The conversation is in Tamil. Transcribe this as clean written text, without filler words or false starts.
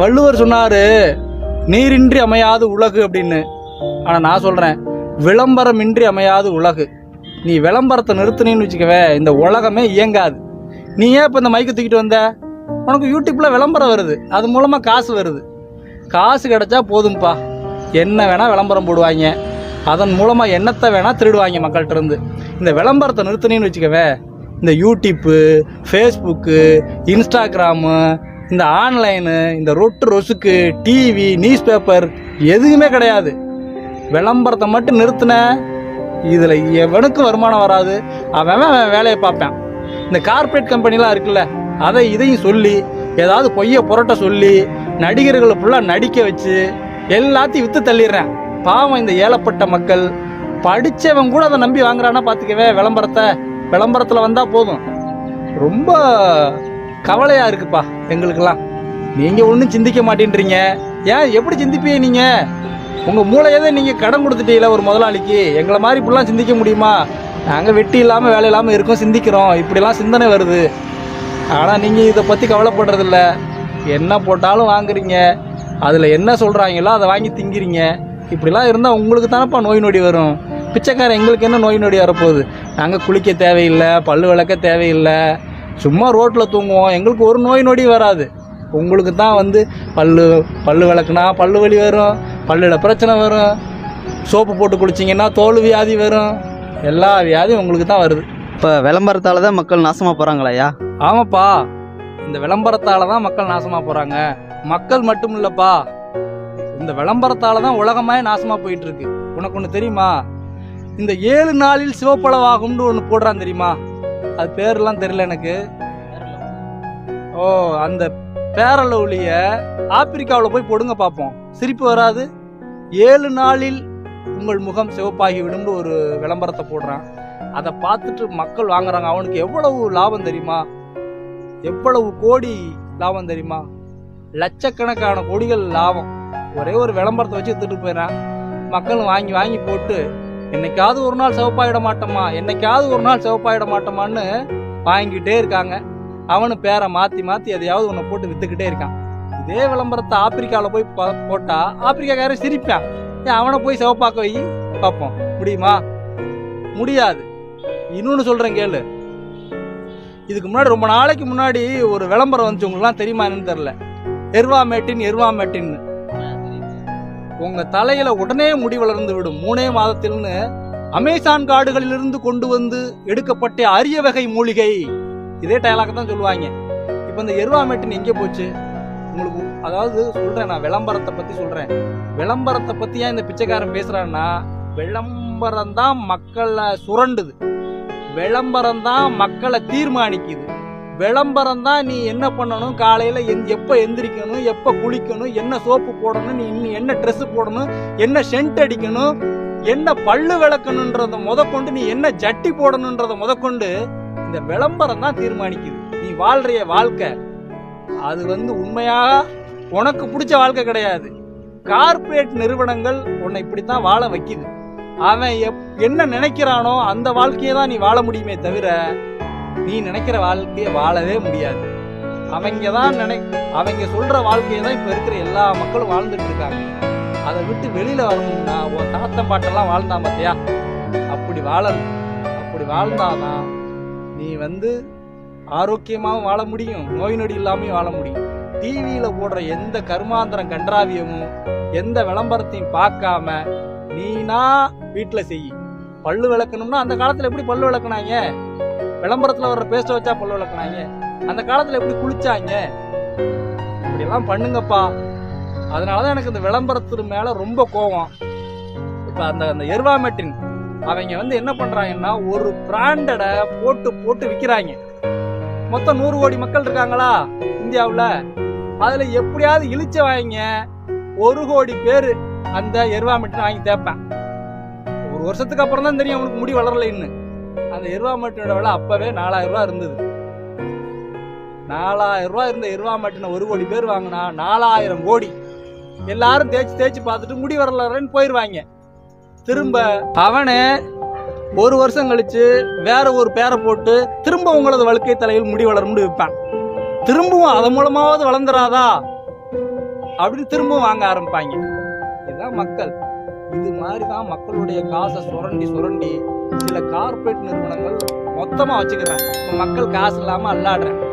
வள்ளுவர் சொன்னாரு, நீரின்றி அமையாது உலகு அப்படின்னு. ஆனால் நான் சொல்கிறேன், விளம்பரமின்றி அமையாது உலகு. நீ விளம்பரத்தை நிறுத்தினு வச்சுக்கவே, இந்த உலகமே இயங்காது. நீ ஏன் இப்போ இந்த மைக்கு தூக்கிட்டு வந்த? உனக்கு யூடியூப்பில் விளம்பரம் வருது, அது மூலமாக காசு வருது. காசு கிடைச்சா போதும்பா, என்ன வேணால் விளம்பரம் போடுவாங்க, அதன் மூலமாக என்னத்தை வேணால் திருடுவாங்க மக்கள்கிட்ட இருந்து. இந்த விளம்பரத்தை நிறுத்தினு வச்சுக்கவே, இந்த யூடியூப்பு, ஃபேஸ்புக்கு, இன்ஸ்டாகிராமு, இந்த ஆன்லைனு, இந்த ரொட்டு ரொசுக்கு, டிவி, நியூஸ் பேப்பர் எதுவுமே கிடையாது. விளம்பரத்தை மட்டும் நிறுத்தின, இதில் எவனுக்கும் வருமானம் வராது. அவன் வேலையை பார்ப்பேன். இந்த கார்ப்பரேட் கம்பெனிலாம் இருக்குல்ல, அதை இதையும் சொல்லி ஏதாவது பொய்யை புரட்ட சொல்லி நடிகர்களை ஃபுல்லாக நடிக்க வச்சு எல்லாத்தையும் விற்று தள்ளிடுறேன். பாவம் இந்த ஏழப்பட்ட மக்கள். படித்தவன் கூட அதை நம்பி வாங்குறான்னா பார்த்துக்கவே விளம்பரத்தில் வந்தால் போதும். ரொம்ப கவலையாக இருக்குப்பா எங்களுக்கெல்லாம். நீங்கள் ஒன்றும் சிந்திக்க மாட்டேன்றீங்க. ஏன் எப்படி சிந்திப்பீங்க நீங்கள்? உங்கள் மூளையதை நீங்கள் கடன் கொடுத்துட்டீங்களா ஒரு முதலாளிக்கு? எங்களை மாதிரி இப்படிலாம் சிந்திக்க முடியுமா? நாங்கள் வெட்டி இல்லாமல் வேலை இல்லாமல் இருக்கோம், சிந்திக்கிறோம், இப்படிலாம் சிந்தனை வருது. ஆனால் நீங்கள் இதை பற்றி கவலைப்படுறதில்ல. என்ன போட்டாலும் வாங்குறீங்க, அதில் என்ன சொல்கிறாங்களோ அதை வாங்கி திங்கிறீங்க. இப்படிலாம் இருந்தால் உங்களுக்கு தானப்பா நோய் நொடி வரும். பிச்சைக்காரன் எங்களுக்கு என்ன நோய் நொடி வரப்போகுது? நாங்கள் குளிக்க தேவையில்லை, பல்லு விளக்க தேவையில்லை, சும்மா ரோட்டில் தூங்குவோம், எங்களுக்கு ஒரு நோய் நொடி வராது. உங்களுக்கு தான் பல்லு விளக்குனா பல்லு வலி வரும், பல்லில் பிரச்சனை வரும், சோப்பு போட்டு குளிச்சிங்கன்னா தோல் வியாதி வரும், எல்லா வியாதியும் உங்களுக்கு தான் வருது. இப்போ விளம்பரத்தால் தான் மக்கள் நாசமாக போகிறாங்களாயா? ஆமாப்பா, இந்த விளம்பரத்தால் தான் மக்கள் நாசமாக போகிறாங்க. மக்கள் மட்டும் இல்லைப்பா, இந்த விளம்பரத்தால் தான் உலகமாயே நாசமாக போயிட்டு இருக்கு. உனக்கு ஒன்று தெரியுமா? இந்த 7 நாளில் சிவப்பளவாகும்னு ஒன்று போடுறான் தெரியுமா? அது பேரெல்லாம் தெரியல எனக்கு. ஓ, அந்த பேரளவுலிய ஆப்பிரிக்காவில் போய் போடுங்க பார்ப்போம், சிரிப்பு வராது. 7 நாளில் உங்கள் முகம் சிவப்பாகி விடும்னு ஒரு விளம்பரத்தை போடுறான். அதை பார்த்துட்டு மக்கள் வாங்குறாங்க. அவனுக்கு எவ்வளவு லாபம் தெரியுமா? எவ்வளவு கோடி லாபம் தெரியுமா? லட்சக்கணக்கான கோடிகள் லாபம். ஒரே ஒரு விளம்பரத்தை வச்சு எடுத்துட்டு போயிடறான். மக்கள் வாங்கி வாங்கி போட்டு என்னைக்காவது ஒரு நாள் சிவப்பாயிட மாட்டோமா, என்னைக்காவது ஒரு நாள் சிவப்பாயிட மாட்டோமான்னு வாங்கிக்கிட்டே இருக்காங்க. அவனு பேரை மாற்றி மாற்றி எதையாவது ஒன்று போட்டு விற்றுக்கிட்டே இருக்கான். இதே விளம்பரத்தை ஆப்பிரிக்காவில் போய் போட்டா ஆப்பிரிக்காக்காரன் சிரிப்பான். அவனை போய் சிவப்பாக்க வை பார்ப்போம், முடியுமா? முடியாது. இன்னொன்று சொல்கிறேன் கேளு. இதுக்கு முன்னாடி ரொம்ப நாளைக்கு முன்னாடி ஒரு விளம்பரம் வந்துச்சு, உங்களுக்குலாம் தெரியுமா என்னன்னு தெரில. எர்வாமேட்டின்னு. உங்க தலையில உடனே முடி வளர்ந்து விடும் 3 மாதத்தில்னு அமேசான் காடுகளிலிருந்து கொண்டு வந்து எடுக்கப்பட்ட அரிய வகை மூலிகை. இதே டயலாக் தான் சொல்லுவாங்க. இப்போ இந்த எர்வாமேட்டின் எங்கே போச்சு உங்களுக்கு? அதாவது சொல்றேன், நான் விளம்பரத்தை பத்தி சொல்றேன். விளம்பரத்தை பத்தி ஏன் இந்த பிச்சைக்காரன் பேசுறான்னா, விளம்பரம் தான் மக்களை சுரண்டுது, விளம்பரம் தான் மக்களை தீர்மானிக்குது, விளம்பரம் தான் நீ என்ன பண்ணணும், காலையில் எப்போ எந்திரிக்கணும், எப்போ குளிக்கணும், என்ன சோப்பு போடணும், நீ இன்னும் என்ன ட்ரெஸ் போடணும், என்ன சென்ட் அடிக்கணும், என்ன பல்லு விளக்கணுன்றத முதற்கொண்டு, நீ என்ன ஜட்டி போடணுன்றத முதற்கொண்டு இந்த விளம்பரம் தான் தீர்மானிக்குது. நீ வாழ்றிய வாழ்க்கை அது உண்மையாக உனக்கு பிடிச்ச வாழ்க்கை கிடையாது. கார்ப்பரேட் நிறுவனங்கள் உன்னை இப்படித்தான் வாழ வைக்குது. அவன் என்ன நினைக்கிறானோ அந்த வாழ்க்கையை தான் நீ வாழ முடியுமே தவிர நீ நினைக்கிற வாழ்க்கையை வாழவே முடியாது. அவங்க சொல்ற வாழ்க்கையை தான் இப்ப இருக்கிற எல்லா மக்களும் வாழ்ந்துட்டு இருக்காங்க. அதை விட்டு வெளியில வரணும்னா உன் தாத்தன் பாட்டெல்லாம் வாழ்ந்தான் பார்த்தியா, அப்படி வாழணும். அப்படி வாழ்ந்தாதான் நீ ஆரோக்கியமாகவும் வாழ முடியும், நோய் நொடி இல்லாமையும் வாழ முடியும். டிவியில போடுற எந்த கருமாந்திரம் கன்றாவியமும் எந்த விளம்பரத்தையும் பார்க்காம நீனா வீட்டுல செய். பல்லு விளக்கணும்னா அந்த காலத்துல எப்படி பல்லு விளக்குனாங்க? விளம்பரத்துல வர்ற பேஸ்ட வச்சா பல்லு விளக்குனாங்க? அந்த காலத்துல எப்படி குளிச்சாங்க? இப்படி எல்லாம் பண்ணுங்கப்பா. அதனாலதான் எனக்கு இந்த விளம்பரத்து மேல ரொம்ப கோபம். இப்ப அந்த எர்வாமேட்டின் அவங்க என்ன பண்றாங்கன்னா, ஒரு பிராண்டட போட்டு விக்கிறாங்க. மொத்தம் 100 கோடி மக்கள் இருக்காங்களா இந்தியாவுல? அதுல எப்படியாவது இழிச்ச வாங்க 1 கோடி பேரு அந்த எர்வாமேட்டின் வாங்கி தேய்ப்பேன். ஒரு வருஷத்துக்கு அப்புறம் தான் தெரியும் அவனுக்கு முடி வளரலைன்னு. அந்த எர்வாமேட்டினோட விலை அப்பவே 4000 ரூபா இருந்தது. 4000 ரூபா இருந்த எர்வாமேட்டினை 1 கோடி பேர் வாங்கினா 4000 கோடி. எல்லாரும் தேய்ச்சி பார்த்துட்டு முடி வரலன்னு போயிருவாங்க. திரும்ப அவனே 1 வருஷம் கழிச்சு வேற ஒரு பேரை போட்டு திரும்ப உங்களது வழுக்கை தலையில் முடி வளரும்னு விற்பான். திரும்பவும் அதன் மூலமாவது வளர்ந்துராதா? அப்படின்னு திரும்பவும் வாங்க ஆரம்பிப்பாங்க. இதுதான் மக்கள். இது மாதிரி தான் மக்களுடைய காசை சுரண்டி சுரண்டி சில கார்ப்பரேட் நிறுவனங்கள் மொத்தமாக வச்சுக்கிறாங்க. இப்போ மக்கள் காசு இல்லாமல் அல்லாடுறாங்க.